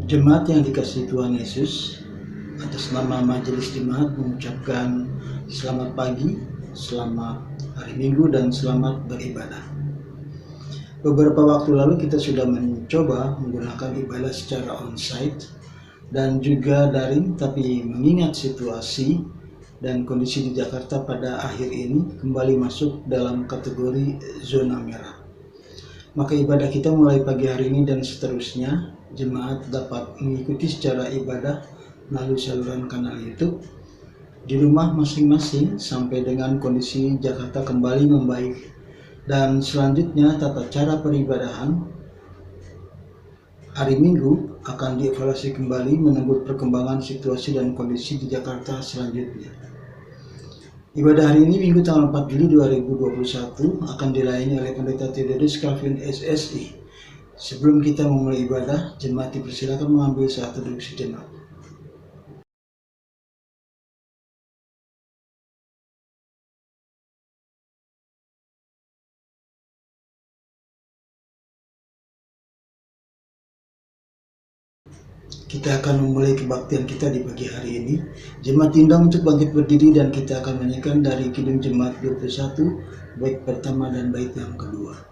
Jemaat yang dikasihi Tuhan Yesus, atas nama Majelis Jemaat mengucapkan selamat pagi, selamat hari Minggu, dan selamat beribadah. Beberapa waktu lalu kita sudah mencoba menggunakan ibadah secara onsite dan juga daring, tapi mengingat situasi dan kondisi di Jakarta pada akhir ini kembali masuk dalam kategori zona merah. Maka ibadah kita mulai pagi hari ini dan seterusnya, jemaat dapat mengikuti secara ibadah melalui saluran kanal YouTube di rumah masing-masing sampai dengan kondisi Jakarta kembali membaik. Dan selanjutnya tata cara peribadahan hari Minggu akan dievaluasi kembali menunggu perkembangan situasi dan kondisi di Jakarta selanjutnya. Ibadah hari ini Minggu tanggal 4 Juli 2021 akan dilayani oleh Pendeta Theodorus Calvin SSI. Sebelum kita memulai ibadah, jemaat dipersilakan mengambil saat duduk sejenak. Kita akan memulai kebaktian kita di pagi hari ini. Jemaat diundang untuk bangkit berdiri dan kita akan menyanyikan dari Kidung Jemaat 21, bait pertama dan bait yang kedua.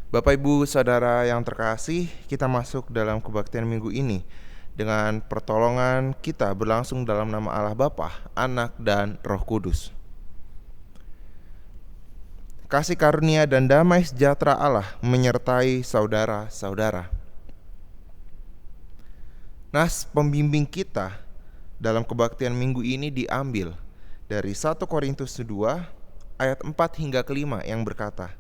Bapak Ibu Saudara yang terkasih, kita masuk dalam kebaktian minggu ini dengan pertolongan kita berlangsung dalam nama Allah Bapa, Anak, dan Roh Kudus. Kasih karunia dan damai sejahtera Allah menyertai saudara-saudara. Nas pembimbing kita dalam kebaktian minggu ini diambil dari 1 Korintus 2 ayat 4 hingga 5 yang berkata,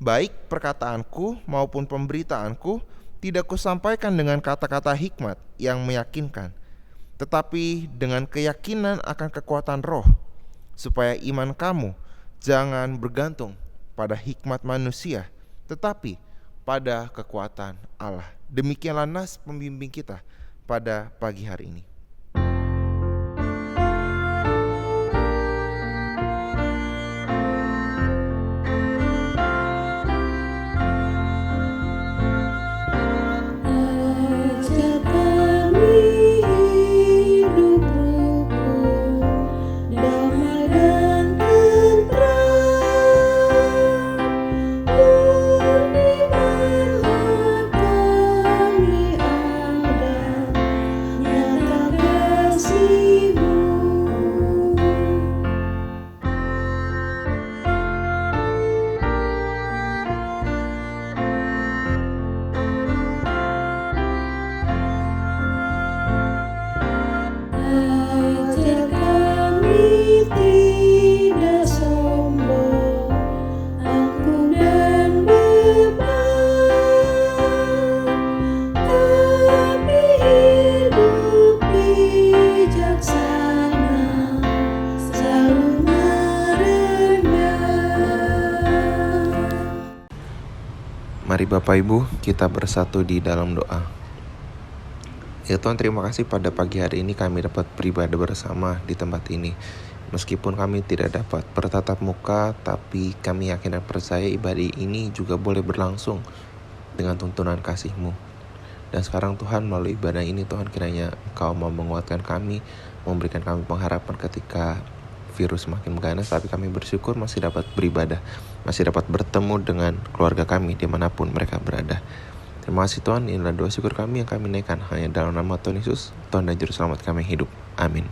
"Baik perkataanku maupun pemberitaanku tidak kusampaikan dengan kata-kata hikmat yang meyakinkan, tetapi dengan keyakinan akan kekuatan roh, supaya iman kamu jangan bergantung pada hikmat manusia, tetapi pada kekuatan Allah." Demikianlah nas pembimbing kita pada pagi hari ini. Nyatakan Bapak Ibu, kita bersatu di dalam doa. Ya Tuhan, terima kasih pada pagi hari ini kami dapat beribadah bersama di tempat ini. Meskipun kami tidak dapat bertatap muka, tapi kami yakin dan percaya ibadah ini juga boleh berlangsung dengan tuntunan kasih-Mu. Dan sekarang Tuhan, melalui ibadah ini Tuhan, kiranya Engkau mau menguatkan kami, memberikan kami pengharapan ketika virus semakin mengganas, tapi kami bersyukur masih dapat beribadah, masih dapat bertemu dengan keluarga kami dimanapun mereka berada. Terima kasih Tuhan, inilah doa syukur kami yang kami naikkan hanya dalam nama Tuhan Yesus, Tuhan dan Juru Selamat kami hidup. Amin.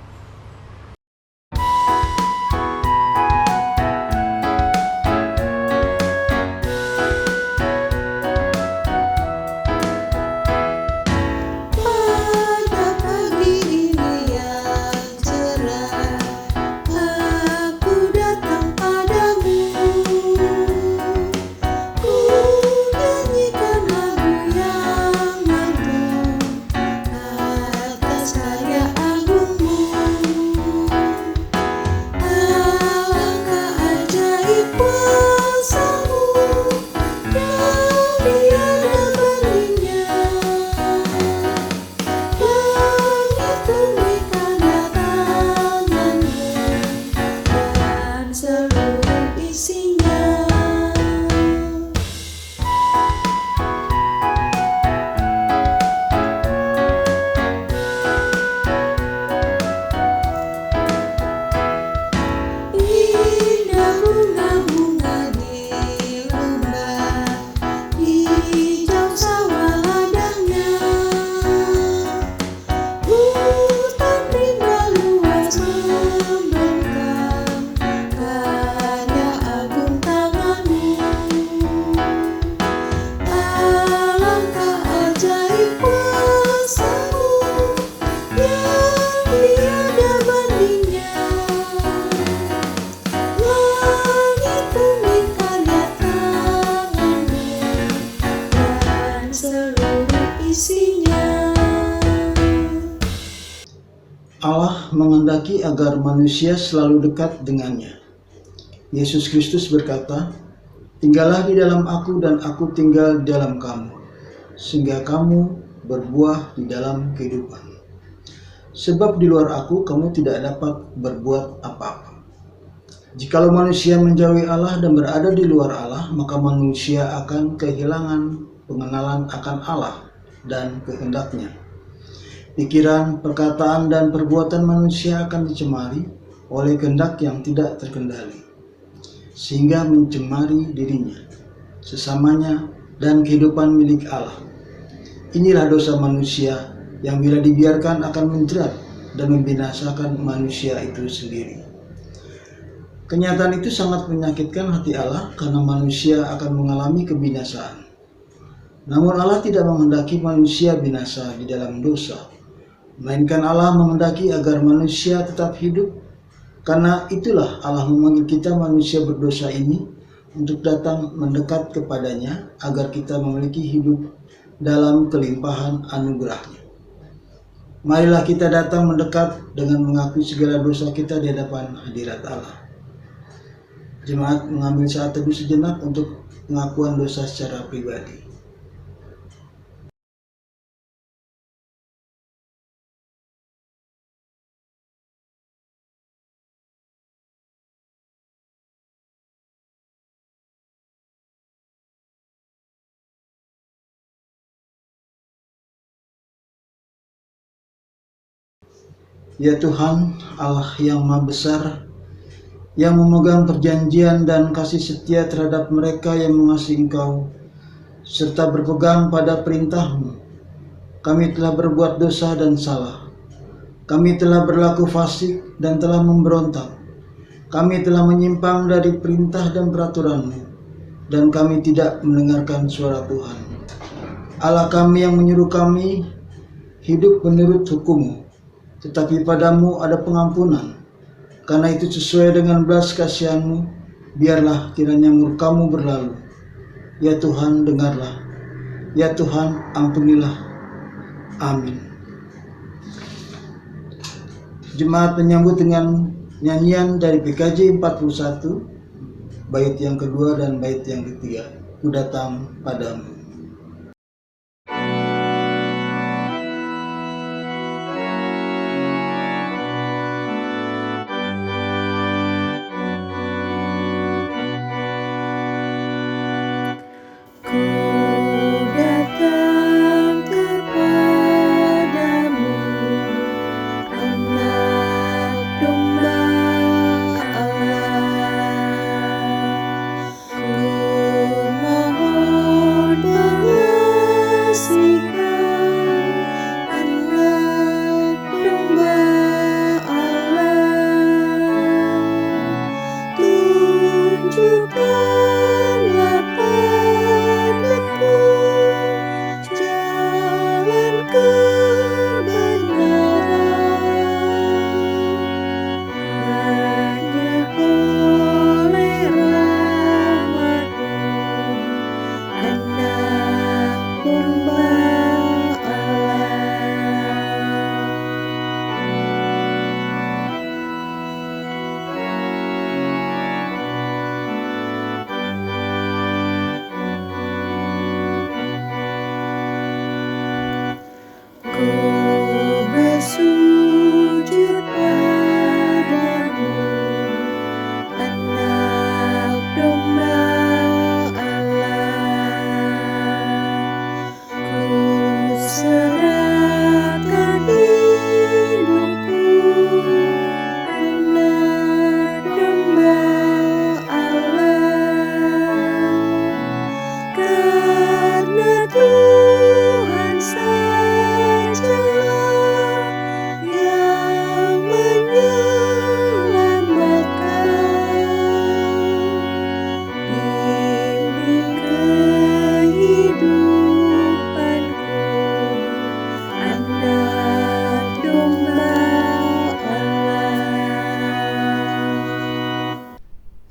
Allah menghendaki agar manusia selalu dekat dengannya. Yesus Kristus berkata, "Tinggallah di dalam aku dan aku tinggal di dalam kamu, sehingga kamu berbuah di dalam kehidupan. Sebab di luar aku kamu tidak dapat berbuat apa-apa." Jikalau manusia menjauhi Allah dan berada di luar Allah, maka manusia akan kehilangan pengenalan akan Allah dan kehendak-Nya. Pikiran, perkataan, dan perbuatan manusia akan dicemari oleh kehendak yang tidak terkendali, sehingga mencemari dirinya, sesamanya, dan kehidupan milik Allah. Inilah dosa manusia yang bila dibiarkan akan menjerat dan membinasakan manusia itu sendiri. Kenyataan itu sangat menyakitkan hati Allah karena manusia akan mengalami kebinasaan. Namun Allah tidak menghendaki manusia binasa di dalam dosa, melainkan Allah menghendaki agar manusia tetap hidup. Karena itulah Allah memanggil kita manusia berdosa ini untuk datang mendekat kepadanya agar kita memiliki hidup dalam kelimpahan anugerah-Nya. Marilah kita datang mendekat dengan mengakui segala dosa kita di hadapan hadirat Allah. Jemaat mengambil saat teduh sejenak untuk pengakuan dosa secara pribadi. Ya Tuhan, Allah yang Maha Besar, yang memegang perjanjian dan kasih setia terhadap mereka yang mengasihi Engkau, serta berpegang pada perintah-Mu, kami telah berbuat dosa dan salah. Kami telah berlaku fasik dan telah memberontak. Kami telah menyimpang dari perintah dan peraturan-Mu, dan kami tidak mendengarkan suara Tuhan, Allah kami, yang menyuruh kami hidup menurut hukum-Mu. Tetapi padamu ada pengampunan. Karena itu sesuai dengan belas kasihan-Mu, biarlah kiranya murka-Mu berlalu. Ya Tuhan, dengarlah. Ya Tuhan, ampunilah. Amin. Jemaat menyambut dengan nyanyian dari PKJ 41, bait yang kedua dan bait yang ketiga. Ku datang padamu.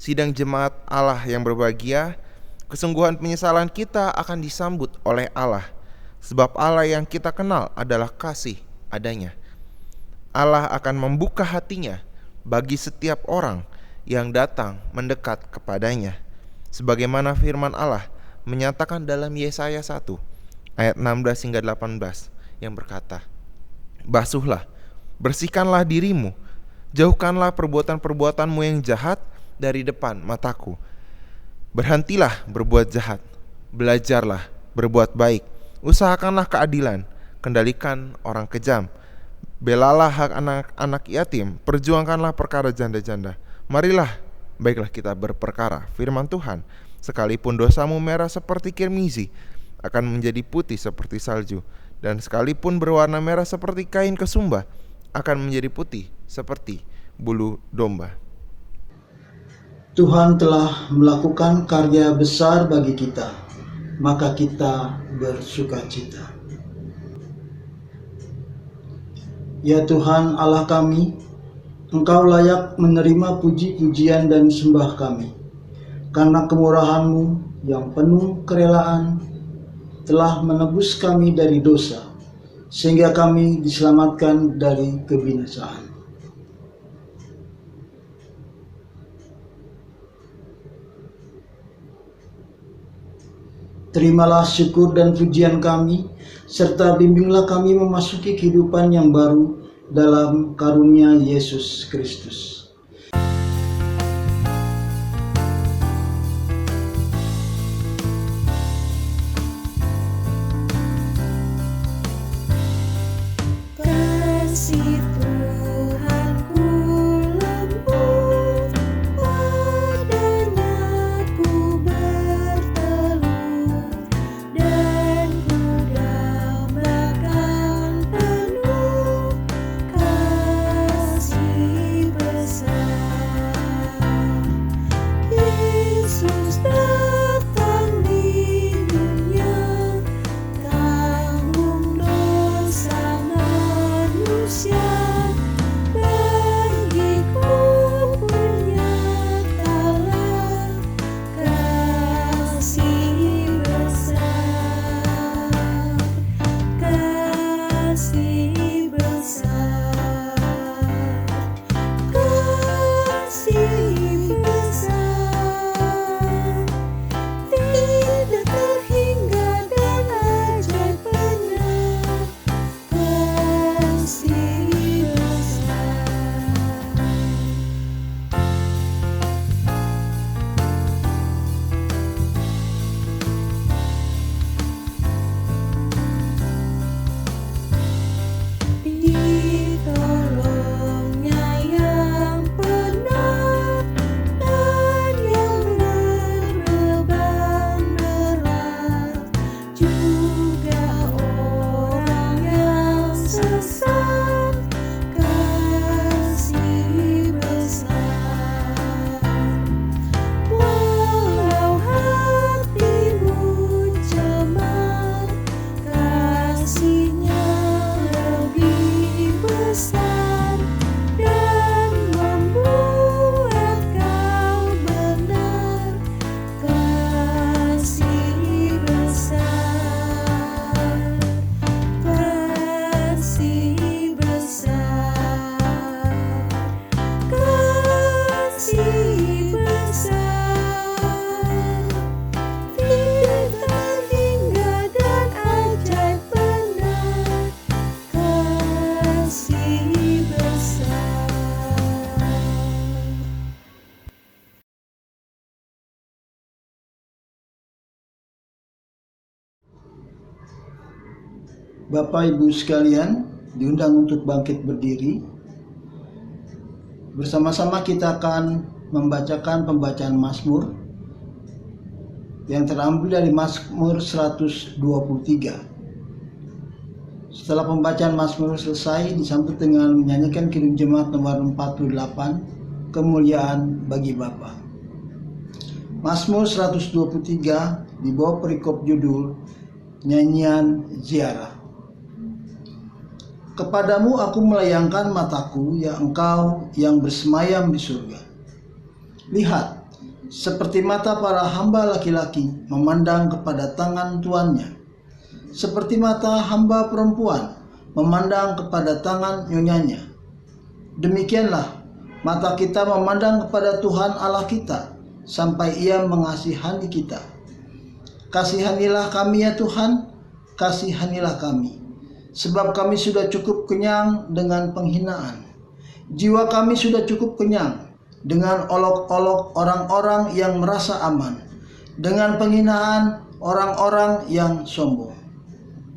sidang jemaat Allah yang berbahagia, kesungguhan penyesalan kita akan disambut oleh Allah, sebab Allah yang kita kenal adalah kasih adanya. Allah akan membuka hatinya bagi setiap orang yang datang mendekat kepadanya, sebagaimana firman Allah menyatakan dalam Yesaya 1 ayat 16 hingga 18 yang berkata, "Basuhlah, bersihkanlah dirimu, jauhkanlah perbuatan-perbuatanmu yang jahat dari depan mataku. Berhentilah berbuat jahat, belajarlah berbuat baik, usahakanlah keadilan, kendalikan orang kejam, belalah hak anak-anak yatim, perjuangkanlah perkara janda-janda. Marilah, baiklah kita berperkara firman Tuhan. Sekalipun dosamu merah seperti kirmizi, akan menjadi putih seperti salju, dan sekalipun berwarna merah seperti kain kesumba, akan menjadi putih seperti bulu domba." Tuhan telah melakukan karya besar bagi kita, maka kita bersukacita. Ya Tuhan Allah kami, Engkau layak menerima puji-pujian dan sembah kami, karena kemurahan-Mu yang penuh kerelaan telah menebus kami dari dosa, sehingga kami diselamatkan dari kebinasaan. Terimalah syukur dan pujian kami, serta bimbinglah kami memasuki kehidupan yang baru dalam karunia Yesus Kristus. Kasih Tuhanku lembut, padanya ku bertelut, dan ku dambakan penuh kasih besar. Yesus datang di dunia, tanggung dosa manusia, bagiku pun nyatalah kasih besar, kasih besar, kasih besar, tidak terhingga dan ajaib benar, kasih besar. Ditolongnya yang benar dan yang berbeban berat, juga orang yang sesat, kasih besar. Walau hatimu cemar, kasihnya lebih besar dan membuat kau benar, kasih besar, kasih besar, kasih besar, tidak terhingga dan ajaib benar, kasih besar. Bapak Ibu sekalian, diundang untuk bangkit berdiri. Bersama-sama kita akan membacakan pembacaan Mazmur yang terambil dari Mazmur 123. Setelah pembacaan Mazmur selesai, disambut dengan menyanyikan Kidung Jemaat nomor 48, Kemuliaan bagi Bapa. Mazmur 123 di bawah perikop judul Nyanyian Ziarah. Kepadamu aku melayangkan mataku, ya Engkau yang bersemayam di surga. Lihat, seperti mata para hamba laki-laki memandang kepada tangan tuannya, seperti mata hamba perempuan memandang kepada tangan nyonyanya. Demikianlah mata kita memandang kepada Tuhan Allah kita sampai Ia mengasihani kita. Kasihanilah kami ya Tuhan, kasihanilah kami, sebab kami sudah cukup kenyang dengan penghinaan. Jiwa kami sudah cukup kenyang dengan olok-olok orang-orang yang merasa aman, dengan penghinaan orang-orang yang sombong.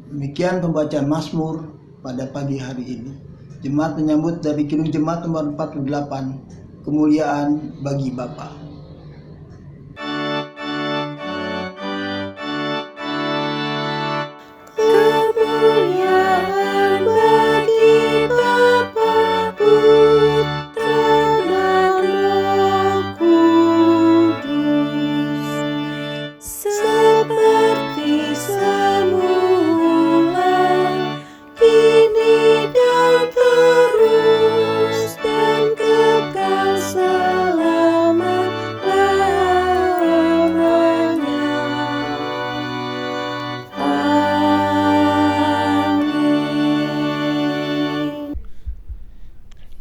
Demikian pembacaan Mazmur pada pagi hari ini. Jemaat menyambut dari Kidung Jemaat nomor 48, kemuliaan bagi Bapa. Kemuliaan bagi Bapa, Putra, dan Roh Kudus, seperti semula, kini dan terus, dan kekal selama-lamanya. Amin.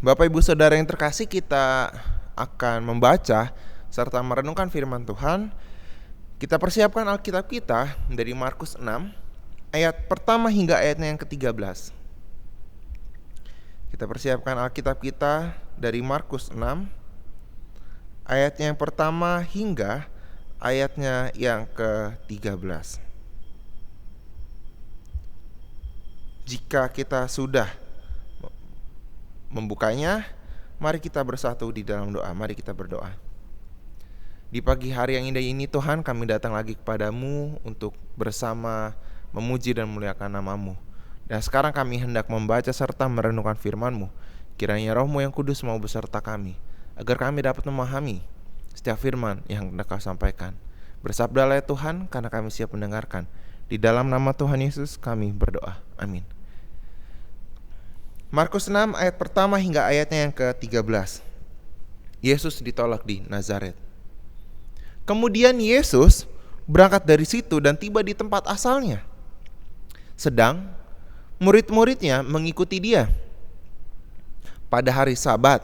Bapak Ibu Saudara yang terkasih, kita akan membaca serta merenungkan firman Tuhan. Kita persiapkan Alkitab kita dari Markus 6 ayat pertama hingga ayatnya yang ke-13. Kita persiapkan Alkitab kita dari Markus 6 ayatnya yang pertama hingga ayatnya yang ke-13. Jika kita sudah membukanya, mari kita bersatu di dalam doa. Mari kita berdoa. Di pagi hari yang indah ini Tuhan, kami datang lagi kepadamu untuk bersama memuji dan memuliakan nama-Mu. Dan sekarang kami hendak membaca serta merenungkan firman-Mu. Kiranya Roh-Mu yang kudus mau beserta kami, agar kami dapat memahami setiap firman yang hendak Kau sampaikan. Bersabdalah ya Tuhan, karena kami siap mendengarkan. Di dalam nama Tuhan Yesus kami berdoa. Amin. Markus 6 ayat pertama hingga ayatnya yang ke-13. Yesus ditolak di Nazaret. Kemudian Yesus berangkat dari situ dan tiba di tempat asalnya. Sedang murid-muridnya mengikuti dia. Pada hari Sabat,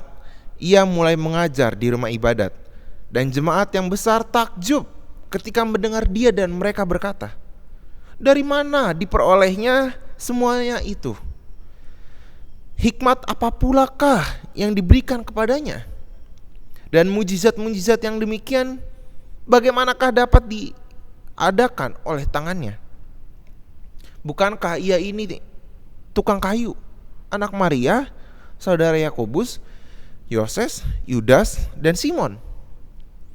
ia mulai mengajar di rumah ibadat, dan jemaat yang besar takjub ketika mendengar dia, dan mereka berkata, "Dari mana diperolehnya semuanya itu? Hikmat apa pulakah yang diberikan kepadanya? Dan mujizat-mujizat yang demikian bagaimanakah dapat diadakan oleh tangannya? Bukankah ia ini tukang kayu, anak Maria, saudara Yakobus, Yoses, Yudas, dan Simon?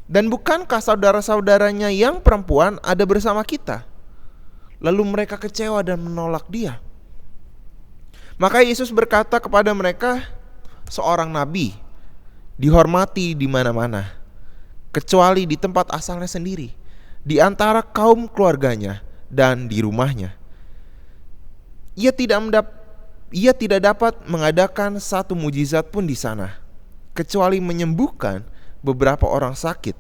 Dan bukankah saudara-saudaranya yang perempuan ada bersama kita?" Lalu mereka kecewa dan menolak dia. Maka Yesus berkata kepada mereka, "Seorang nabi dihormati di mana-mana, kecuali di tempat asalnya sendiri, di antara kaum keluarganya dan di rumahnya. Ia tidak dapat mengadakan satu mujizat pun di sana, kecuali menyembuhkan beberapa orang sakit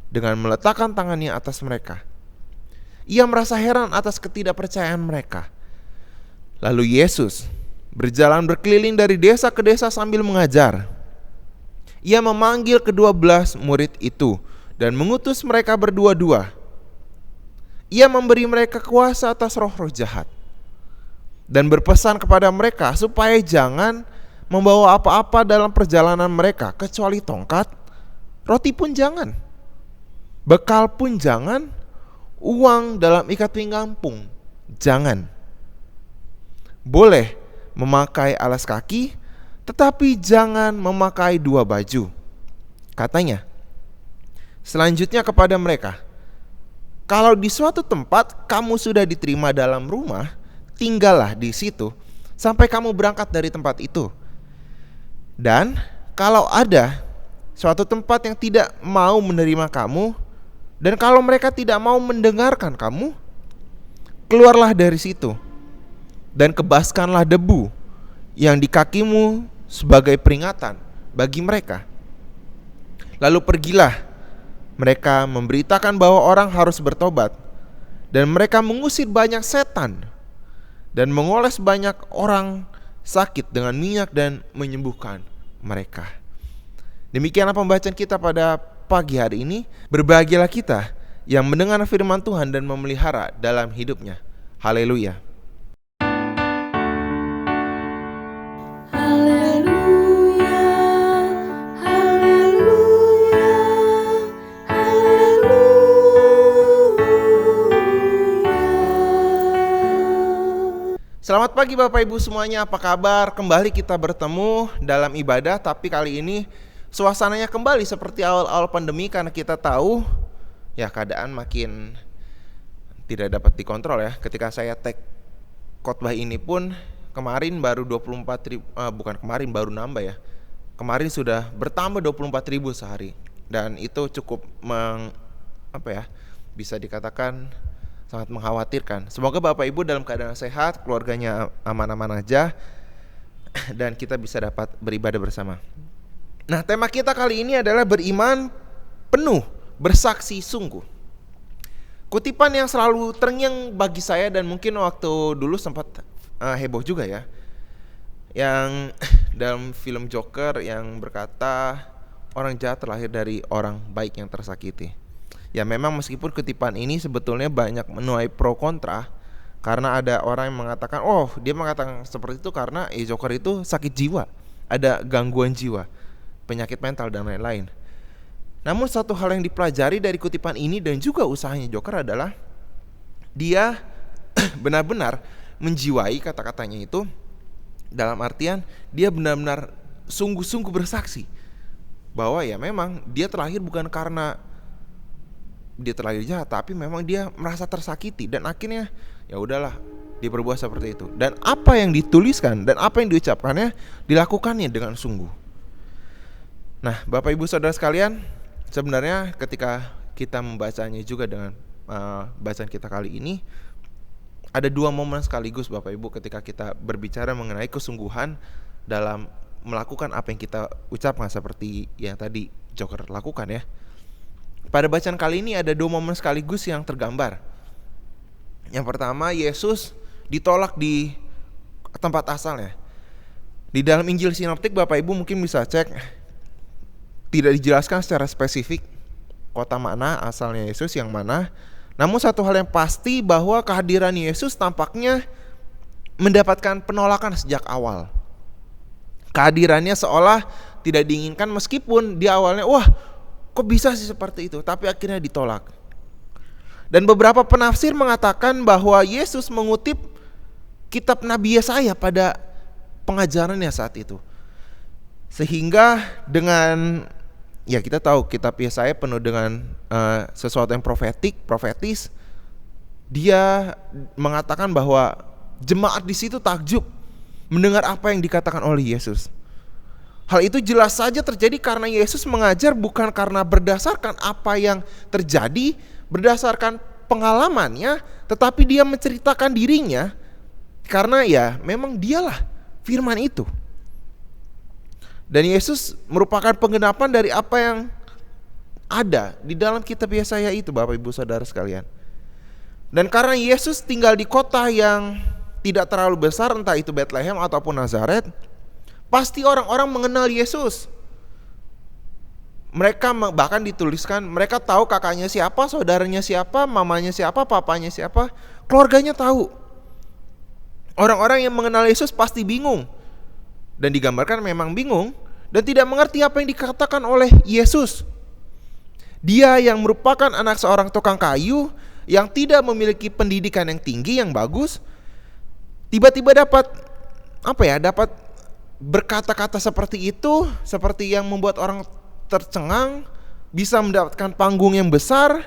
dengan meletakkan tangannya atas mereka." Ia merasa heran atas ketidakpercayaan mereka. Lalu Yesus berjalan berkeliling dari desa ke desa sambil mengajar. Ia memanggil ke-12 murid itu dan mengutus mereka berdua-dua. Ia memberi mereka kuasa atas roh-roh jahat dan berpesan kepada mereka supaya jangan membawa apa-apa dalam perjalanan mereka kecuali tongkat, roti pun jangan, bekal pun jangan, uang dalam ikat pinggang pun jangan. Boleh memakai alas kaki, tetapi jangan memakai 2 baju. Katanya selanjutnya kepada mereka, "Kalau di suatu tempat kamu sudah diterima dalam rumah, tinggallah di situ sampai kamu berangkat dari tempat itu. Dan kalau ada suatu tempat yang tidak mau menerima kamu, dan kalau mereka tidak mau mendengarkan kamu, keluarlah dari situ dan kebaskanlah debu yang di kakimu sebagai peringatan bagi mereka. Lalu pergilah Mereka memberitakan bahwa orang harus bertobat, dan mereka mengusir banyak setan dan mengoles banyak orang sakit dengan minyak dan menyembuhkan mereka. Demikianlah pembacaan kita pada pagi hari ini. Berbahagialah kita yang mendengar firman Tuhan dan memelihara dalam hidupnya. Haleluya. Haleluya, haleluya, haleluya. Selamat pagi Bapak Ibu semuanya, apa kabar? Kembali kita bertemu dalam ibadah, tapi kali ini suasananya kembali seperti awal-awal pandemi, karena kita tahu ya keadaan makin tidak dapat dikontrol ya. Ketika saya tag khotbah ini pun kemarin baru 24.000, bukan kemarin, baru nambah ya. Kemarin sudah bertambah 24.000 sehari, dan itu cukup bisa dikatakan sangat mengkhawatirkan. Semoga Bapak Ibu dalam keadaan sehat, keluarganya aman-aman aja, dan kita bisa dapat beribadah bersama. Nah, tema kita kali ini adalah beriman penuh, bersaksi sungguh. Kutipan yang selalu terngiang bagi saya, dan mungkin waktu dulu sempat heboh juga ya, yang dalam film Joker yang berkata orang jahat terlahir dari orang baik yang tersakiti. Ya memang meskipun kutipan ini sebetulnya banyak menuai pro kontra, karena ada orang yang mengatakan, oh dia mengatakan seperti itu karena Joker itu sakit jiwa, ada gangguan jiwa, penyakit mental dan lain-lain. Namun satu hal yang dipelajari dari kutipan ini dan juga usahanya Joker adalah dia benar-benar menjiwai kata-katanya itu, dalam artian dia benar-benar sungguh-sungguh bersaksi bahwa ya memang dia terlahir bukan karena dia terlahir jahat, tapi memang dia merasa tersakiti, dan akhirnya ya udahlah dia berbuat seperti itu. Dan apa yang dituliskan dan apa yang diucapkannya dilakukannya dengan sungguh. Nah, Bapak Ibu Saudara sekalian, sebenarnya ketika kita membacanya juga dengan bacaan kita kali ini, ada dua momen sekaligus Bapak Ibu ketika kita berbicara mengenai kesungguhan dalam melakukan apa yang kita ucapkan, seperti yang tadi Joker lakukan ya. Pada bacaan kali ini ada dua momen sekaligus yang tergambar. Yang pertama, Yesus ditolak di tempat asalnya. Di dalam Injil Sinoptik Bapak Ibu mungkin bisa cek, tidak dijelaskan secara spesifik kota mana asalnya Yesus, yang mana. Namun satu hal yang pasti bahwa kehadiran Yesus tampaknya mendapatkan penolakan sejak awal. Kehadirannya seolah tidak diinginkan, meskipun di awalnya wah kok bisa sih seperti itu, tapi akhirnya ditolak. Dan beberapa penafsir mengatakan bahwa Yesus mengutip kitab Nabi Yesaya pada pengajarannya saat itu. Sehingga dengan ya kita tahu kitab Yesaya penuh dengan sesuatu yang profetis. Dia mengatakan bahwa jemaat di situ takjub mendengar apa yang dikatakan oleh Yesus. Hal itu jelas saja terjadi karena Yesus mengajar bukan karena berdasarkan apa yang terjadi, berdasarkan pengalamannya, tetapi dia menceritakan dirinya karena ya memang dialah firman itu. Dan Yesus merupakan penggenapan dari apa yang ada di dalam kitab Yesaya itu, Bapak Ibu Saudara sekalian. Dan karena Yesus tinggal di kota yang tidak terlalu besar, entah itu Bethlehem ataupun Nazaret, pasti orang-orang mengenal Yesus. Mereka bahkan dituliskan, mereka tahu kakaknya siapa, saudaranya siapa, mamanya siapa, papanya siapa, keluarganya tahu. Orang-orang yang mengenal Yesus pasti bingung, dan digambarkan memang bingung dan tidak mengerti apa yang dikatakan oleh Yesus. Dia yang merupakan anak seorang tukang kayu, yang tidak memiliki pendidikan yang tinggi, yang bagus, tiba-tiba dapat dapat berkata-kata seperti itu, seperti yang membuat orang tercengang, bisa mendapatkan panggung yang besar,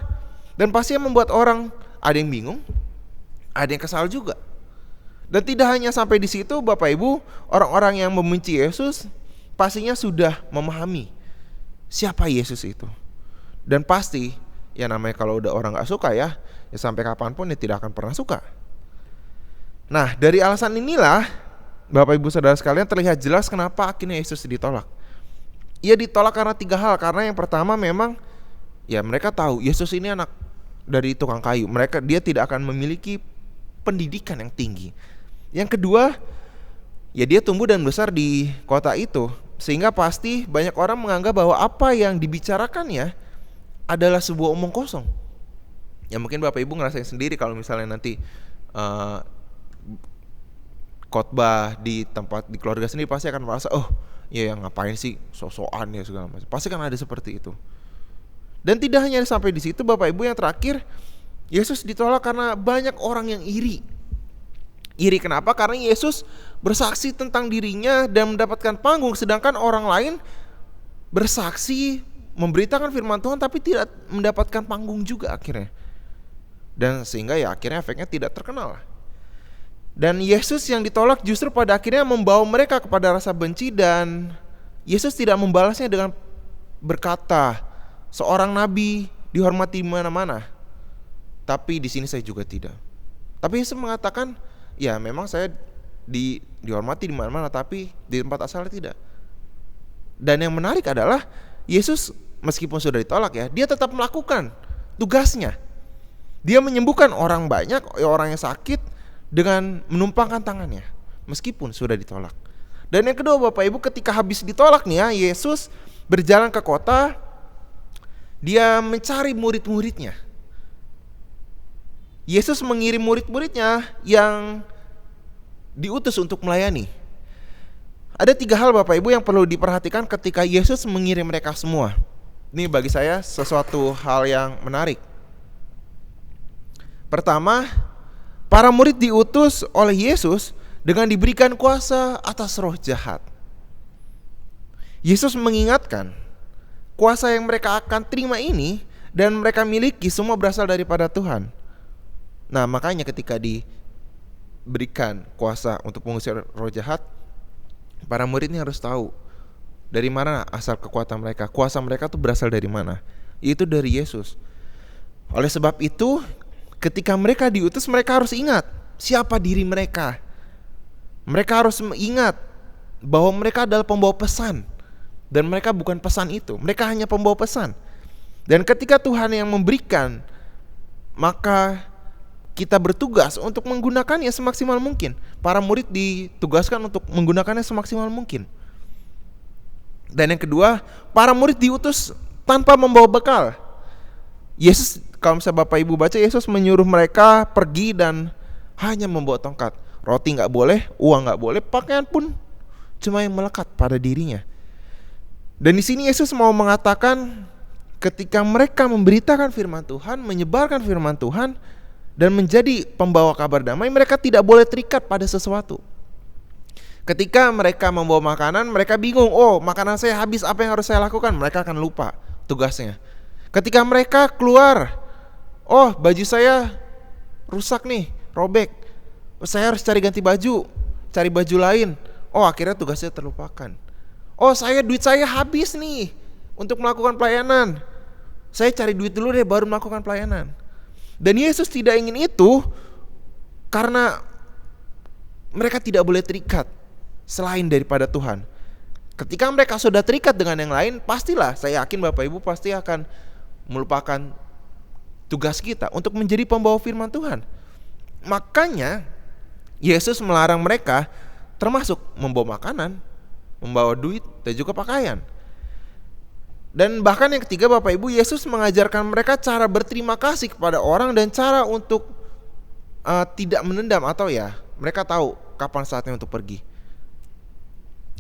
dan pasti membuat orang ada yang bingung, ada yang kesal juga. Dan tidak hanya sampai di situ, Bapak Ibu, orang-orang yang membenci Yesus pastinya sudah memahami siapa Yesus itu. Dan pasti ya namanya kalau udah orang gak suka ya sampai kapanpun dia tidak akan pernah suka. Nah, dari alasan inilah Bapak Ibu Saudara sekalian terlihat jelas kenapa akhirnya Yesus ditolak. Ia ditolak karena 3 hal. Karena yang pertama memang Ya mereka tahu Yesus ini anak dari tukang kayu. Dia tidak akan memiliki pendidikan yang tinggi. Yang kedua, ya dia tumbuh dan besar di kota itu, sehingga pasti banyak orang menganggap bahwa apa yang dibicarakannya adalah sebuah omong kosong. Ya mungkin Bapak Ibu ngerasain sendiri kalau misalnya nanti khotbah di tempat di keluarga sendiri, pasti akan merasa, oh ya ngapain sih sosokan ya segala macam. Pasti kan ada seperti itu. Dan tidak hanya sampai di situ Bapak Ibu, yang terakhir, Yesus ditolak karena banyak orang yang iri. Iri kenapa? Karena Yesus bersaksi tentang dirinya dan mendapatkan panggung, sedangkan orang lain bersaksi memberitakan firman Tuhan tapi tidak mendapatkan panggung juga akhirnya. Dan sehingga ya akhirnya efeknya tidak terkenal. Dan Yesus yang ditolak justru pada akhirnya membawa mereka kepada rasa benci, dan Yesus tidak membalasnya dengan berkata, seorang nabi dihormati di mana-mana, tapi di sini saya juga tidak. Tapi Yesus mengatakan, ya memang saya dihormati di mana-mana, tapi di tempat asalnya tidak. Dan yang menarik adalah Yesus meskipun sudah ditolak ya, dia tetap melakukan tugasnya. Dia menyembuhkan orang banyak, orang yang sakit, dengan menumpangkan tangannya meskipun sudah ditolak. Dan yang kedua Bapak Ibu, ketika habis ditolak nih ya, Yesus berjalan ke kota. Dia mencari murid-muridnya. Yesus mengirim murid-muridnya yang diutus untuk melayani. Ada 3 hal Bapak Ibu yang perlu diperhatikan ketika Yesus mengirim mereka semua. Ini bagi saya sesuatu hal yang menarik. Pertama, para murid diutus oleh Yesus dengan diberikan kuasa atas roh jahat. Yesus mengingatkan, kuasa yang mereka akan terima ini dan mereka miliki semua berasal daripada Tuhan. Nah makanya ketika diberikan kuasa untuk mengusir roh jahat, para murid ini harus tahu dari mana asal kekuatan mereka. Kuasa mereka tuh berasal dari mana? Itu dari Yesus. Oleh sebab itu, ketika mereka diutus, mereka harus ingat siapa diri mereka. Mereka harus ingat bahwa mereka adalah pembawa pesan. Dan mereka bukan pesan itu, mereka hanya pembawa pesan. Dan ketika Tuhan yang memberikan, maka kita bertugas untuk menggunakannya semaksimal mungkin. Para murid ditugaskan untuk menggunakannya semaksimal mungkin. Dan yang kedua, para murid diutus tanpa membawa bekal. Yesus, kalau misalnya Bapak Ibu baca, Yesus menyuruh mereka pergi dan hanya membawa tongkat. Roti gak boleh, uang gak boleh, pakaian pun cuma yang melekat pada dirinya. Dan di sini Yesus mau mengatakan, ketika mereka memberitakan firman Tuhan, menyebarkan firman Tuhan, dan menjadi pembawa kabar damai, mereka tidak boleh terikat pada sesuatu. Ketika mereka membawa makanan, mereka bingung, oh makanan saya habis, apa yang harus saya lakukan? Mereka akan lupa tugasnya. Ketika mereka keluar, oh baju saya rusak nih, robek, saya harus cari ganti baju, cari baju lain. Oh akhirnya tugasnya terlupakan. Oh duit saya habis nih untuk melakukan pelayanan, saya cari duit dulu deh baru melakukan pelayanan. Dan Yesus tidak ingin itu, karena mereka tidak boleh terikat selain daripada Tuhan. Ketika mereka sudah terikat dengan yang lain, pastilah saya yakin Bapak Ibu pasti akan melupakan tugas kita untuk menjadi pembawa firman Tuhan. Makanya Yesus melarang mereka, termasuk membawa makanan, membawa duit, dan juga pakaian. Dan bahkan yang ketiga Bapak Ibu, Yesus mengajarkan mereka cara berterima kasih kepada orang dan cara untuk tidak menendam, atau ya mereka tahu kapan saatnya untuk pergi.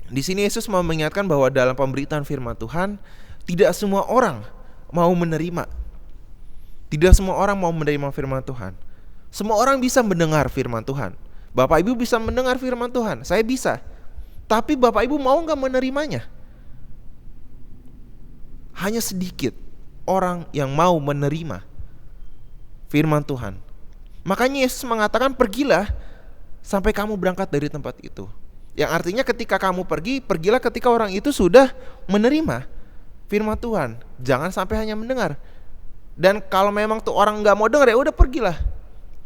Di sini Yesus mau mengingatkan bahwa dalam pemberitaan firman Tuhan, tidak semua orang mau menerima. Tidak semua orang mau menerima firman Tuhan. Semua orang bisa mendengar firman Tuhan. Bapak Ibu bisa mendengar firman Tuhan, saya bisa. Tapi Bapak Ibu mau gak menerimanya? Hanya sedikit orang yang mau menerima firman Tuhan. Makanya Yesus mengatakan, pergilah sampai kamu berangkat dari tempat itu. Yang artinya ketika kamu pergi, pergilah ketika orang itu sudah menerima firman Tuhan. Jangan sampai hanya mendengar. Dan kalau memang tuh orang gak mau dengar, ya udah pergilah,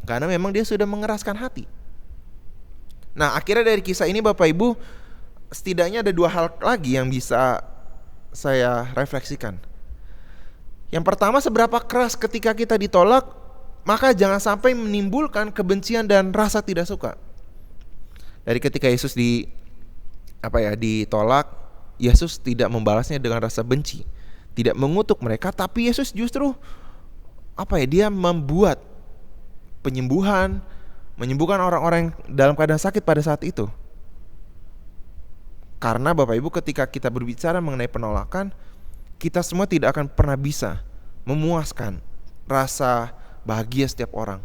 karena memang dia sudah mengeraskan hati. Nah akhirnya dari kisah ini Bapak Ibu, setidaknya ada 2 hal lagi yang bisa saya refleksikan. Yang pertama, seberapa keras ketika kita ditolak, maka jangan sampai menimbulkan kebencian dan rasa tidak suka. Dari ketika Yesus ditolak, Yesus tidak membalasnya dengan rasa benci, tidak mengutuk mereka, tapi Yesus justru dia membuat menyembuhkan orang-orang dalam keadaan sakit pada saat itu. Karena Bapak Ibu, ketika kita berbicara mengenai penolakan, kita semua tidak akan pernah bisa memuaskan rasa bahagia setiap orang.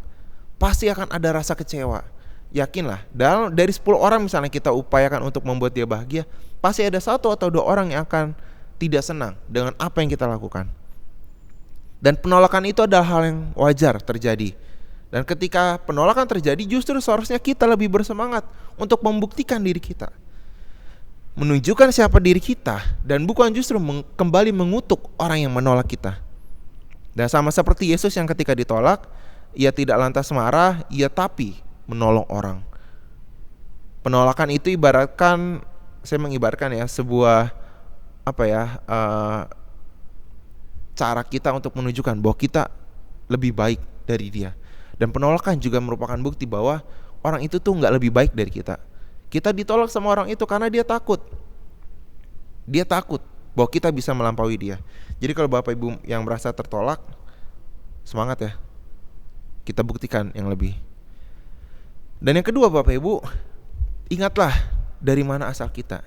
Pasti akan ada rasa kecewa. Yakinlah, dari 10 orang misalnya kita upayakan untuk membuat dia bahagia, pasti ada 1 atau 2 orang yang akan tidak senang dengan apa yang kita lakukan. Dan penolakan itu adalah hal yang wajar terjadi. Dan ketika penolakan terjadi, justru seharusnya kita lebih bersemangat untuk membuktikan diri kita, menunjukkan siapa diri kita, dan bukan justru kembali mengutuk orang yang menolak kita. Dan sama seperti Yesus yang ketika ditolak, ia tidak lantas marah, ia tapi menolong orang. Penolakan itu saya mengibaratkan sebuah cara kita untuk menunjukkan bahwa kita lebih baik dari dia. Dan penolakan juga merupakan bukti bahwa orang itu tuh gak lebih baik dari kita. Kita ditolak sama orang itu karena dia takut. Dia takut bahwa kita bisa melampaui dia. Jadi kalau Bapak Ibu yang merasa tertolak, semangat ya, kita buktikan yang lebih. Dan yang kedua Bapak Ibu, ingatlah dari mana asal kita.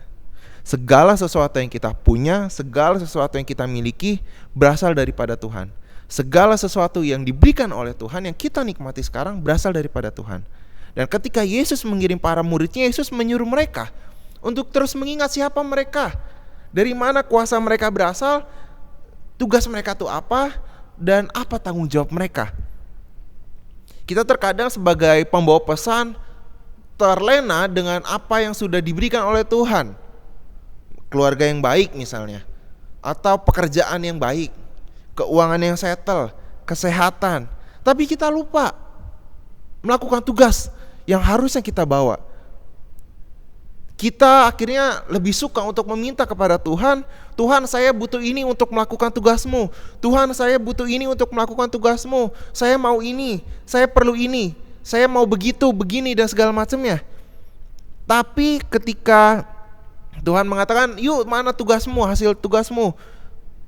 Segala sesuatu yang kita punya, segala sesuatu yang kita miliki berasal daripada Tuhan. Segala sesuatu yang diberikan oleh Tuhan yang kita nikmati sekarang berasal daripada Tuhan. Dan ketika Yesus mengirim para muridnya, Yesus menyuruh mereka untuk terus mengingat siapa mereka, dari mana kuasa mereka berasal, tugas mereka itu apa, dan apa tanggung jawab mereka. Kita terkadang sebagai pembawa pesan terlena dengan apa yang sudah diberikan oleh Tuhan. Keluarga yang baik misalnya, atau pekerjaan yang baik, keuangan yang settle, kesehatan. Tapi kita lupa melakukan tugas yang harusnya kita bawa. Kita akhirnya lebih suka untuk meminta kepada Tuhan, Tuhan saya butuh ini untuk melakukan tugasmu, Tuhan saya butuh ini untuk melakukan tugasmu, saya mau ini, saya perlu ini, saya mau begitu, begini dan segala macamnya. Tapi ketika Tuhan mengatakan, yuk mana tugasmu, hasil tugasmu,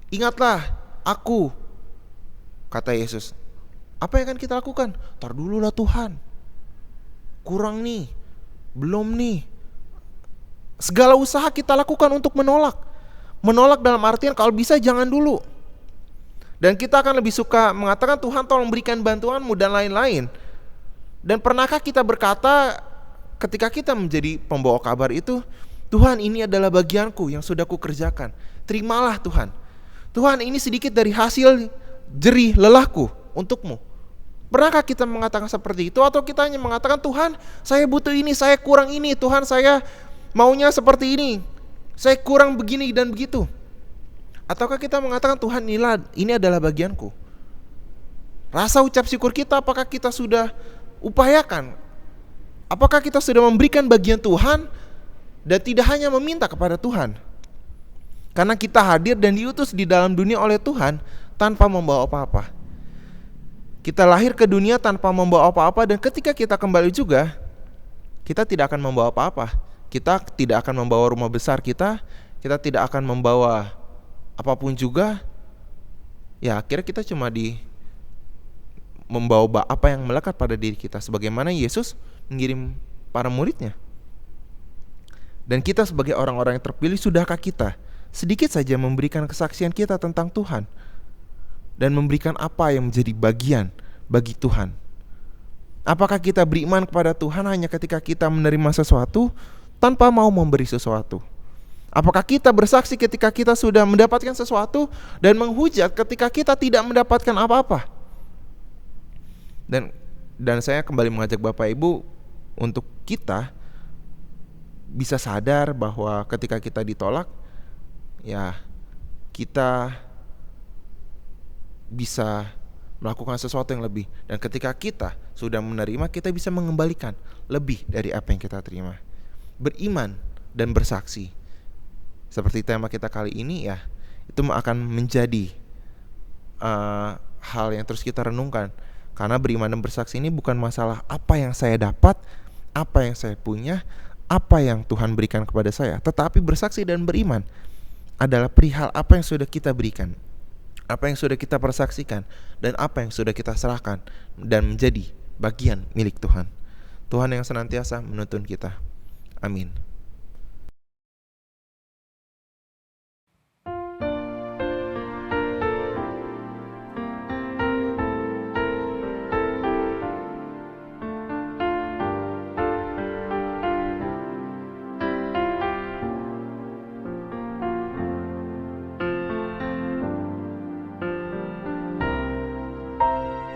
ingatlah aku, kata Yesus. Apa yang akan kita lakukan? Tar dulu lah Tuhan, kurang nih, belum nih. Segala usaha kita lakukan untuk menolak. Menolak dalam artian kalau bisa jangan dulu. Dan kita akan lebih suka mengatakan Tuhan tolong berikan bantuanmu dan lain-lain. Dan pernahkah kita berkata ketika kita menjadi pembawa kabar itu, Tuhan ini adalah bagianku yang sudah kukerjakan, terimalah Tuhan. Tuhan ini sedikit dari hasil jerih lelahku untukmu. Pernahkah kita mengatakan seperti itu? Atau kita hanya mengatakan Tuhan saya butuh ini, saya kurang ini, Tuhan saya maunya seperti ini, saya kurang begini dan begitu. Ataukah kita mengatakan Tuhan ini adalah bagianku. Rasa ucap syukur kita apakah kita sudah upayakan? Apakah kita sudah memberikan bagian Tuhan dan tidak hanya meminta kepada Tuhan? Karena kita hadir dan diutus di dalam dunia oleh Tuhan tanpa membawa apa-apa. Kita lahir ke dunia tanpa membawa apa-apa, dan ketika kita kembali juga kita tidak akan membawa apa-apa. Kita tidak akan membawa rumah besar kita tidak akan membawa apapun juga. Ya akhirnya kita cuma membawa apa yang melekat pada diri kita, sebagaimana Yesus mengirim para muridnya. Dan kita sebagai orang-orang yang terpilih, sudahkah kita sedikit saja memberikan kesaksian kita tentang Tuhan dan memberikan apa yang menjadi bagian bagi Tuhan? Apakah kita beriman kepada Tuhan hanya ketika kita menerima sesuatu tanpa mau memberi sesuatu? Apakah kita bersaksi ketika kita sudah mendapatkan sesuatu dan menghujat ketika kita tidak mendapatkan apa-apa? Dan saya kembali mengajak Bapak Ibu untuk kita bisa sadar bahwa ketika kita ditolak, ya kita bisa melakukan sesuatu yang lebih. Dan ketika kita sudah menerima, kita bisa mengembalikan lebih dari apa yang kita terima. Beriman dan bersaksi seperti tema kita kali ini, ya itu akan menjadi hal yang terus kita renungkan. Karena beriman dan bersaksi ini bukan masalah apa yang saya dapat, apa yang saya punya, apa yang Tuhan berikan kepada saya, tetapi bersaksi dan beriman adalah perihal apa yang sudah kita berikan, apa yang sudah kita persaksikan, dan apa yang sudah kita serahkan dan menjadi bagian milik Tuhan. Tuhan yang senantiasa menuntun kita. Amin.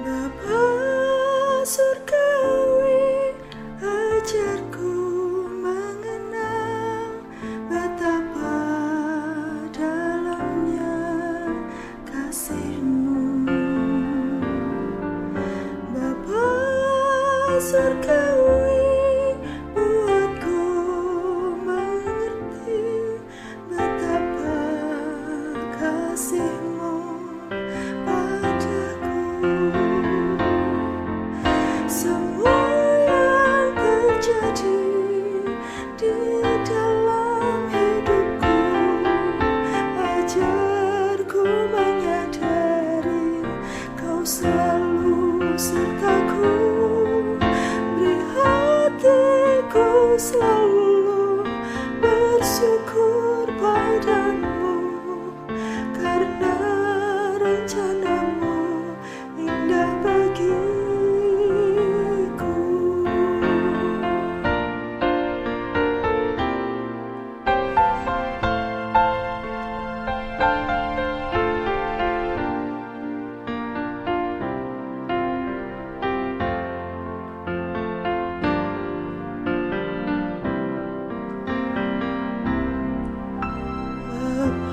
Bapa surgawi, ajarku mengenal betapa dalamnya kasih-Mu. Bapa surgawi, buatku mengerti betapa kasih-Mu padaku. Semua yang terjadi di dalam hidupku, ajarku menyadari Kau selalu sertaku. Beri hatiku selalu bersyukur padamu, karena rencana-Mu indah bagiku.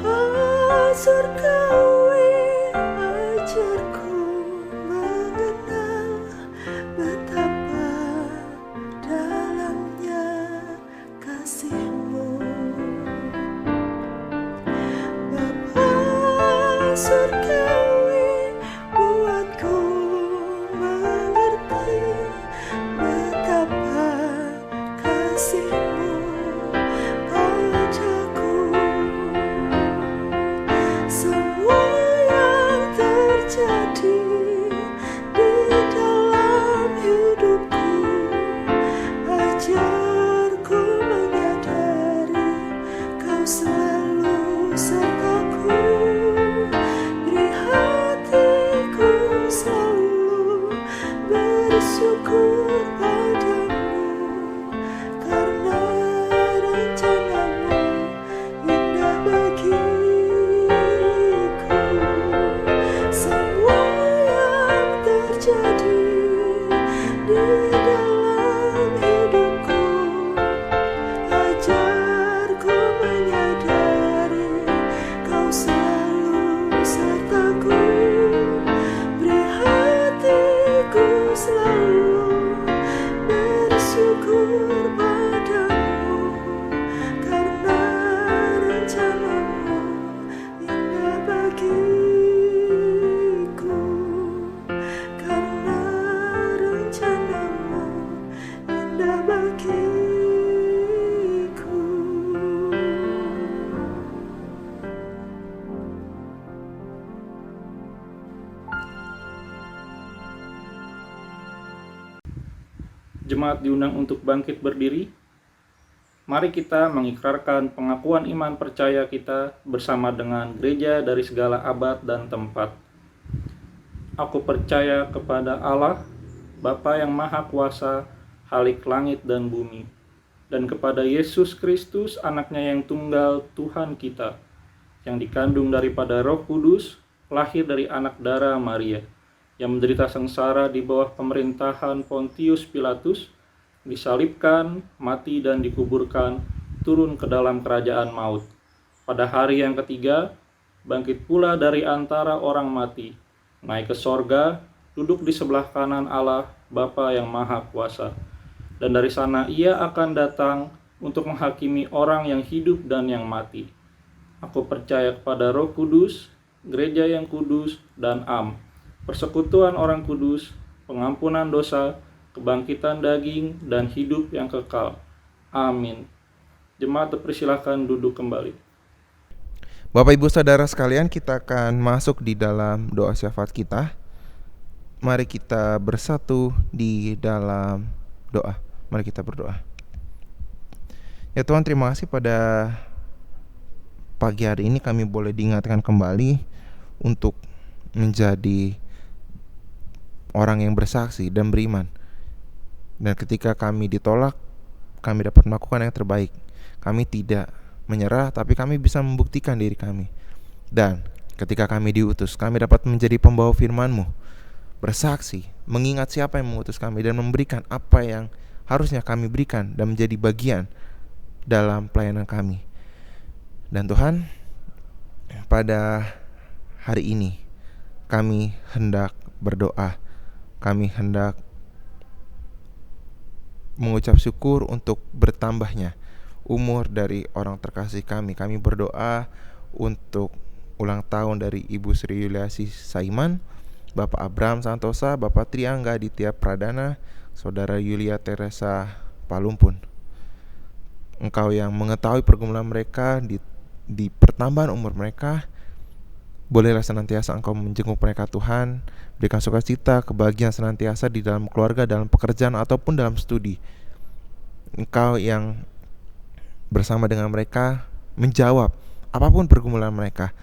Bapa surgawi, ajarku mengenal betapa dalamnya kasih-Mu. Bapa surgawi, buatku mengerti betapa kasih-Mu padaku. Semua yang terjadi di dalam hidupku, ajarku menyadari Kau selalu sertaku. Beri hatiku selalu bersyukur padamu, karena rencana-Mu indah bagiku. Semua yang terjadi di dalam hidupku, ajarku menyadari Kau selalu sertaku. Beri hatiku selalu bersyukur padamu, karena rencana-Mu indah bagiku. Karena rencana-Mu indah bagiku. Jemaat diundang untuk bangkit berdiri. Mari kita mengikrarkan pengakuan iman percaya kita bersama dengan gereja dari segala abad dan tempat. Aku percaya kepada Allah, Bapa yang Maha Kuasa, Khalik langit dan bumi, dan kepada Yesus Kristus, Anaknya yang tunggal, Tuhan kita, yang dikandung daripada Roh Kudus, lahir dari anak darah Maria, yang menderita sengsara di bawah pemerintahan Pontius Pilatus, disalibkan, mati dan dikuburkan, turun ke dalam kerajaan maut. Pada hari yang ketiga, bangkit pula dari antara orang mati, naik ke sorga, duduk di sebelah kanan Allah, Bapa yang Maha Kuasa. Dan dari sana Ia akan datang untuk menghakimi orang yang hidup dan yang mati. Aku percaya kepada Roh Kudus, gereja yang kudus, dan persekutuan orang kudus, pengampunan dosa, kebangkitan daging, dan hidup yang kekal. Amin. Jemaat dipersilakan duduk kembali. Bapak Ibu Saudara sekalian, kita akan masuk di dalam doa syafaat kita. Mari kita bersatu di dalam doa. Mari kita berdoa. Ya Tuhan, terima kasih pada pagi hari ini kami boleh diingatkan kembali untuk menjadi orang yang bersaksi dan beriman. Dan ketika kami ditolak, kami dapat melakukan yang terbaik. Kami tidak menyerah, tapi kami bisa membuktikan diri kami. Dan ketika kami diutus, kami dapat menjadi pembawa firman-Mu, bersaksi, mengingat siapa yang mengutus kami, dan memberikan apa yang harusnya kami berikan dan menjadi bagian dalam pelayanan kami. Dan Tuhan, pada hari ini kami hendak berdoa. Kami hendak mengucap syukur untuk bertambahnya umur dari orang terkasih kami. Kami berdoa untuk ulang tahun dari Ibu Sri Yuliasi Saiman, Bapak Abraham Santosa, Bapak Triangga Aditya Pradana, Saudara Yulia Teresa Palumpun. Engkau yang mengetahui pergumulan mereka di pertambahan umur mereka. Bolehlah senantiasa Engkau menjenguk mereka Tuhan, berikan sukacita, kebahagiaan senantiasa di dalam keluarga, dalam pekerjaan ataupun dalam studi. Engkau yang bersama dengan mereka menjawab apapun pergumulan mereka,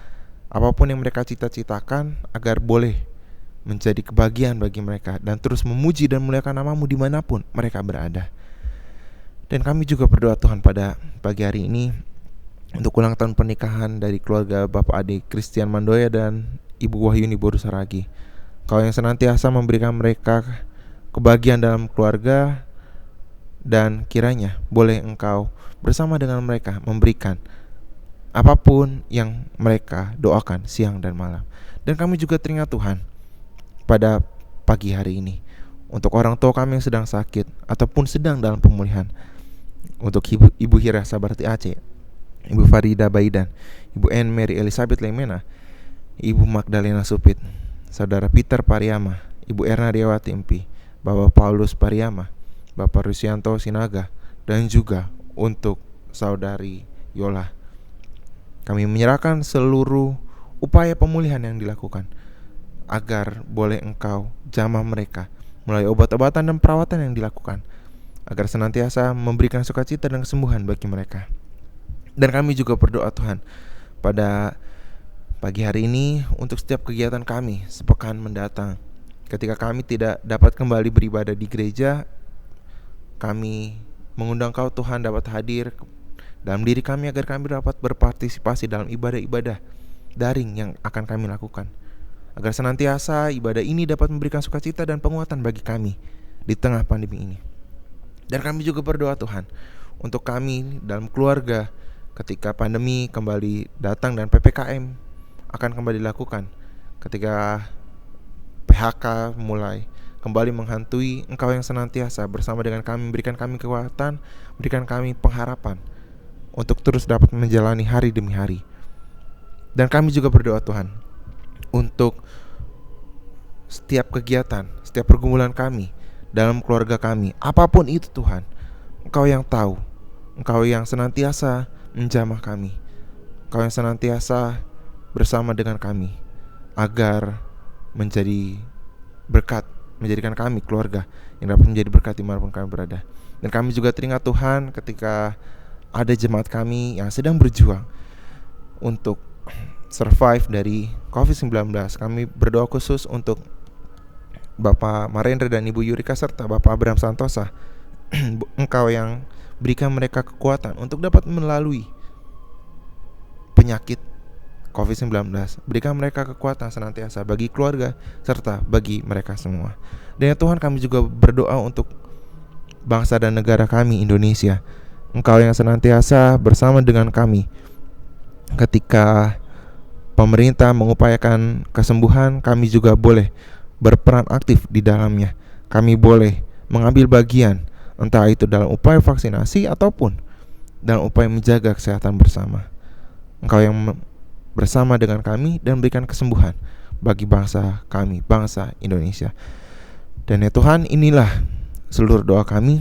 apapun yang mereka cita-citakan, agar boleh menjadi kebahagiaan bagi mereka dan terus memuji dan memuliakan nama-Mu dimanapun mereka berada. Dan kami juga berdoa Tuhan pada pagi hari ini untuk ulang tahun pernikahan dari keluarga Bapak Ade Christian Mandoya dan Ibu Wahyuni Boru Saragi. Kau yang senantiasa memberikan mereka kebahagiaan dalam keluarga, dan kiranya boleh Engkau bersama dengan mereka memberikan apapun yang mereka doakan siang dan malam. Dan kami juga teringat Tuhan pada pagi hari ini untuk orang tua kami yang sedang sakit ataupun sedang dalam pemulihan. Untuk Ibu Hira Sabarti Aceh, Ibu Farida Baidan, Ibu Anne Mary Elizabeth Lemena, Ibu Magdalena Supit, Saudara Peter Pariama, Ibu Erna Diawati Empi, Bapak Paulus Pariama, Bapak Rusianto Sinaga, dan juga untuk Saudari Yola. Kami menyerahkan seluruh upaya pemulihan yang dilakukan, agar boleh Engkau jamah mereka melalui obat-obatan dan perawatan yang dilakukan, agar senantiasa memberikan sukacita dan kesembuhan bagi mereka. Dan kami juga berdoa Tuhan pada pagi hari ini untuk setiap kegiatan kami sepekan mendatang. Ketika kami tidak dapat kembali beribadah di gereja, kami mengundang Kau Tuhan dapat hadir dalam diri kami, agar kami dapat berpartisipasi dalam ibadah-ibadah daring yang akan kami lakukan, agar senantiasa ibadah ini dapat memberikan sukacita dan penguatan bagi kami di tengah pandemi ini. Dan kami juga berdoa Tuhan untuk kami dalam keluarga ketika pandemi kembali datang dan PPKM akan kembali dilakukan, ketika PHK mulai kembali menghantui, Engkau yang senantiasa bersama dengan kami, berikan kami kekuatan, berikan kami pengharapan untuk terus dapat menjalani hari demi hari. Dan kami juga berdoa Tuhan untuk setiap kegiatan, setiap pergumulan kami dalam keluarga kami, apapun itu Tuhan, Engkau yang tahu, Engkau yang senantiasa menjamah kami, Engkau yang senantiasa bersama dengan kami, agar menjadi berkat, menjadikan kami keluarga yang dapat menjadi berkat dimanapun kami berada. Dan kami juga teringat Tuhan ketika ada jemaat kami yang sedang berjuang untuk survive dari COVID-19. Kami berdoa khusus untuk Bapak Marendra dan Ibu Yurika serta Bapak Abraham Santosa. Engkau yang berikan mereka kekuatan untuk dapat melalui penyakit COVID-19. Berikan mereka kekuatan senantiasa bagi keluarga serta bagi mereka semua. Dan ya Tuhan, kami juga berdoa untuk bangsa dan negara kami Indonesia. Engkau yang senantiasa bersama dengan kami ketika pemerintah mengupayakan kesembuhan, kami juga boleh berperan aktif di dalamnya. Kami boleh mengambil bagian, entah itu dalam upaya vaksinasi ataupun dalam upaya menjaga kesehatan bersama. Engkau yang bersama dengan kami dan berikan kesembuhan bagi bangsa kami, bangsa Indonesia. Dan ya Tuhan, inilah seluruh doa kami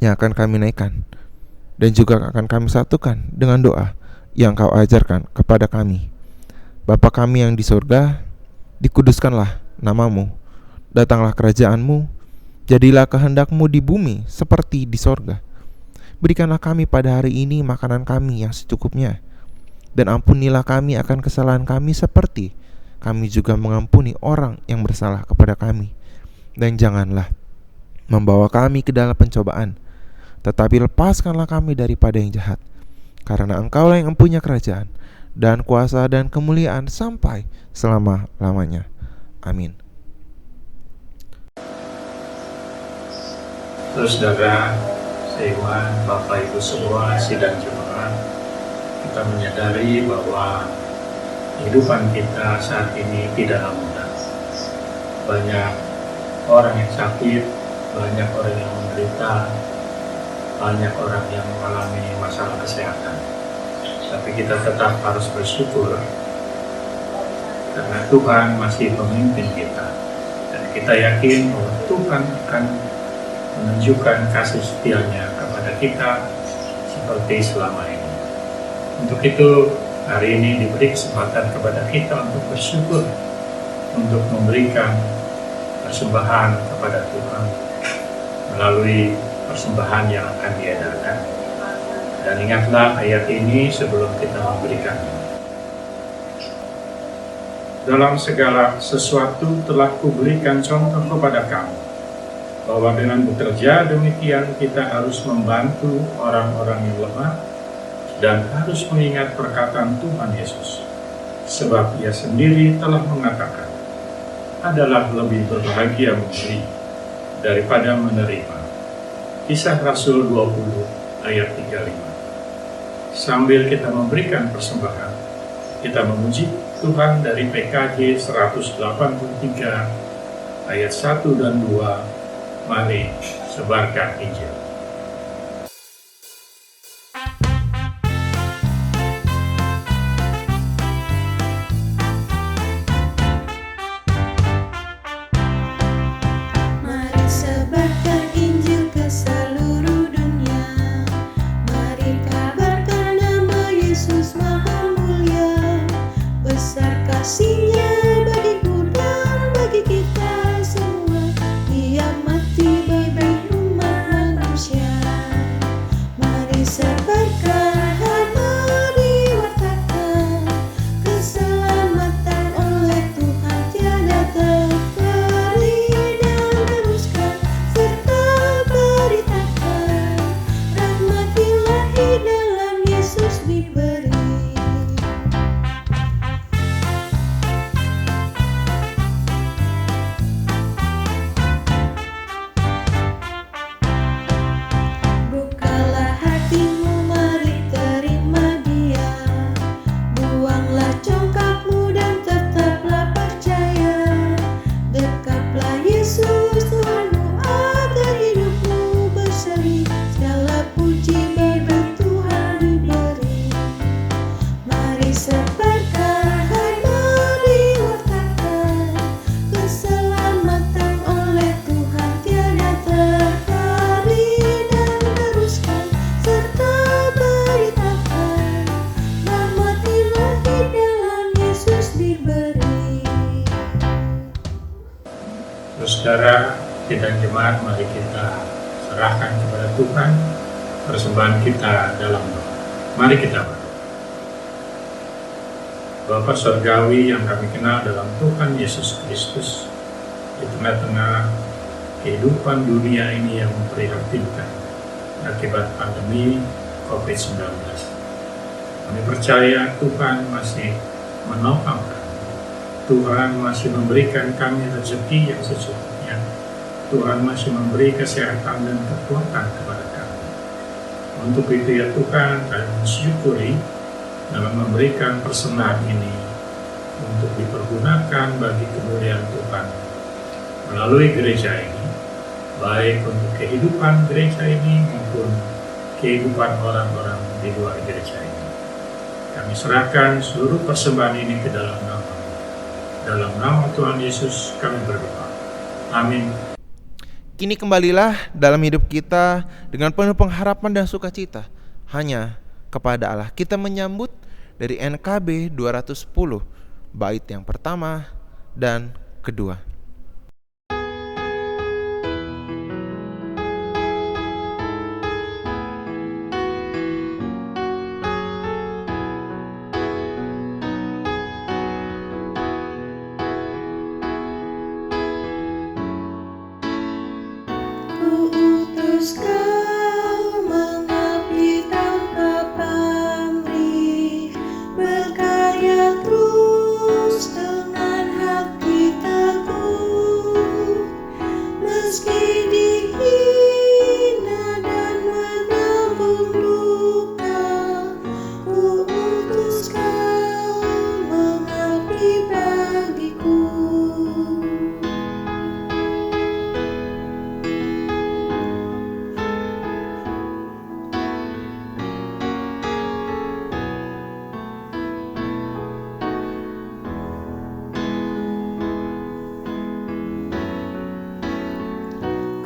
yang akan kami naikkan dan juga akan kami satukan dengan doa yang Kau ajarkan kepada kami. Bapa kami yang di surga, dikuduskanlah namamu, datanglah kerajaan-Mu, jadilah kehendak-Mu di bumi seperti di sorga. Berikanlah kami pada hari ini makanan kami yang secukupnya, dan ampunilah kami akan kesalahan kami seperti kami juga mengampuni orang yang bersalah kepada kami. Dan janganlah membawa kami ke dalam pencobaan, tetapi lepaskanlah kami daripada yang jahat. Karena Engkaulah yang mempunyai kerajaan dan kuasa dan kemuliaan sampai selama-lamanya. Amin. Saudara, seiman Bapak Ibu semua, sidang jemaat, kita menyadari bahwa kehidupan kita saat ini tidaklah mudah. Banyak orang yang sakit, banyak orang yang menderita, banyak orang yang mengalami masalah kesehatan. Tapi kita tetap harus bersyukur karena Tuhan masih pemimpin kita. Dan kita yakin bahwa Tuhan akan menunjukkan kasih setia-Nya kepada kita seperti selama ini. Untuk itu, hari ini diberi kesempatan kepada kita untuk bersyukur, untuk memberikan persembahan kepada Tuhan melalui persembahan yang akan diedarkan. Dan ingatlah ayat ini sebelum kita memberikan. Dalam segala sesuatu telah kuberikan contoh kepada kamu, bahwa dengan bekerja demikian kita harus membantu orang-orang yang lemah dan harus mengingat perkataan Tuhan Yesus. Sebab Ia sendiri telah mengatakan, adalah lebih berbahagia memberi daripada menerima. Kisah Rasul 20 ayat 35. Sambil kita memberikan persembahan, kita memuji Tuhan dari PKJ 183 ayat 1 dan 2. Mari sebarkan Injil. Mari sebarkan Injil ke seluruh dunia. Mari kabarkan nama Yesus Maha Mulia. Besar kasih-Nya bagiku dan bagi kita semua. Dia mati bagi umat manusia. Mari sebarkan, mari wartakan keselamatan oleh Tuhan tiada terkali, dan teruskan serta beritakan rahmat Ilahi dalam Yesus diberi. Bukalah hatimu, mari terima Dia. Buanglah congkakmu dan tetaplah percaya. Dekaplah Yesus Tuhanmu agar hidupmu berseri. Segala puji bagi Tuhan diberi. Mari sebarkan, mari wartakan keselamatan oleh Tuhan tiada terkali, dan teruskan serta beritakan rahmat Ilahi dalam Yesus diberi. Saudara, sidang jemaat, mari kita serahkan kepada Tuhan persembahan kita dalam doa. Mari kita berdoa. Bapa Surgawi yang kami kenal dalam Tuhan Yesus Kristus, di tengah-tengah kehidupan dunia ini yang memprihatinkan akibat pandemi COVID-19, kami percaya Tuhan masih menopang kami. Tuhan masih memberikan kami rezeki yang secukupnya. Tuhan masih memberi kesehatan dan kekuatan kepada kami. Untuk itu ya Tuhan, kami mensyukuri dalam memberikan persembahan ini untuk dipergunakan bagi kemuliaan Tuhan melalui gereja ini, baik untuk kehidupan gereja ini maupun kehidupan orang-orang di luar gereja ini. Kami serahkan seluruh persembahan ini ke dalam nama. Dalam nama Tuhan Yesus kami berdoa. Amin. Kini kembalilah dalam hidup kita dengan penuh pengharapan dan sukacita hanya kepada Allah. Kita menyambut dari NKB 210 bait yang pertama dan kedua. Ku utus kau mengabdi tanpa pamrih, berkarya terus dengan hati teguh. Meski dihina dan menanggung luka, ku utus kau mengabdi bagiku.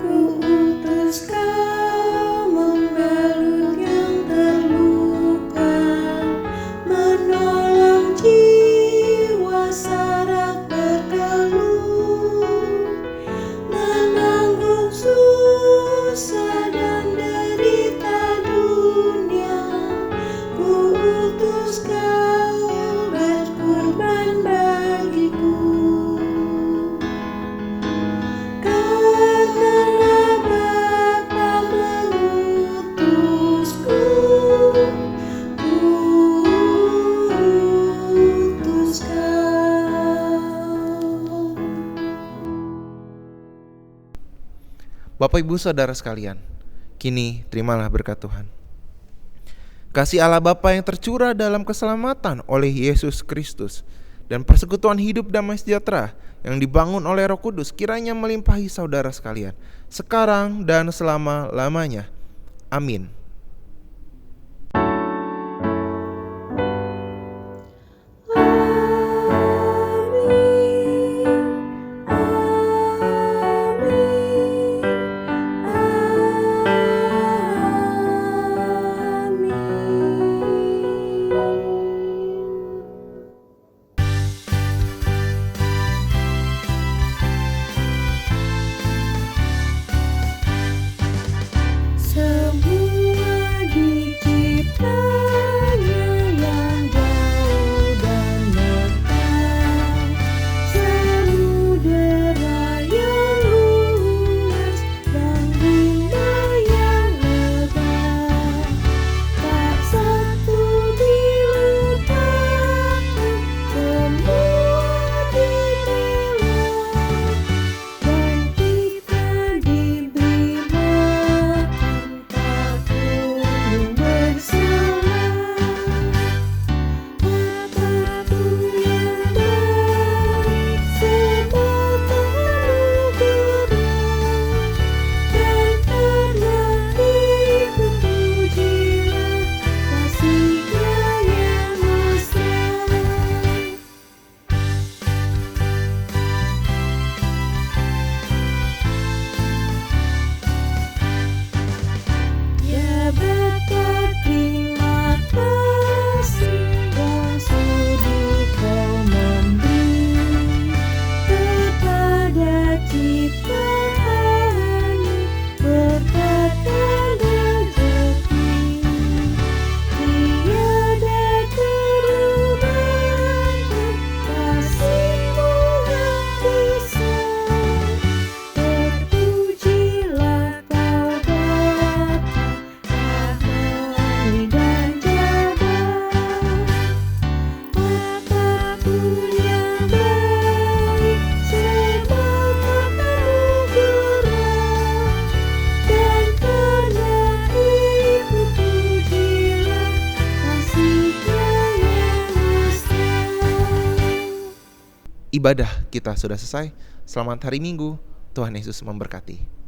Ku utus kau membalut yang terluka, menolong jiwa syarat berkeluh, menanggung susah dan derita dunia. Ku utus kau berkorban bagiku. Karena Bapa mengutusku, ku utus kau. Bapak Ibu Saudara sekalian, kini terimalah berkat Tuhan. Kasih Allah Bapa yang tercurah dalam keselamatan oleh Yesus Kristus dan persekutuan hidup damai sejahtera yang dibangun oleh Roh Kudus kiranya melimpahi saudara sekalian sekarang dan selama-lamanya. Amin. Semua diciptanya yang jauh dan dekat, samudera yang luas dan bumi yang lebar, tak satu dilupakan, semua dibela, dan kita diberi makan tak kunjung bersalah. Apapun yang baik sebagai anugerah, dan karena itu pujilah kasih-Nya yang mesra. Ya Bapa, terima kasih yang sudi Kau memberi kepada ciptaan berkat dan rezeki. Tiada terubahkan kasih-Mu yang besar. Terpujilah Kau Bapa, Rahmani dan Jabar. Apapun yang baik sebagai anugerah, dan karena itu pujilah kasih-Nya yang mesra. Ibadah kita sudah selesai. Selamat hari Minggu. Tuhan Yesus memberkati.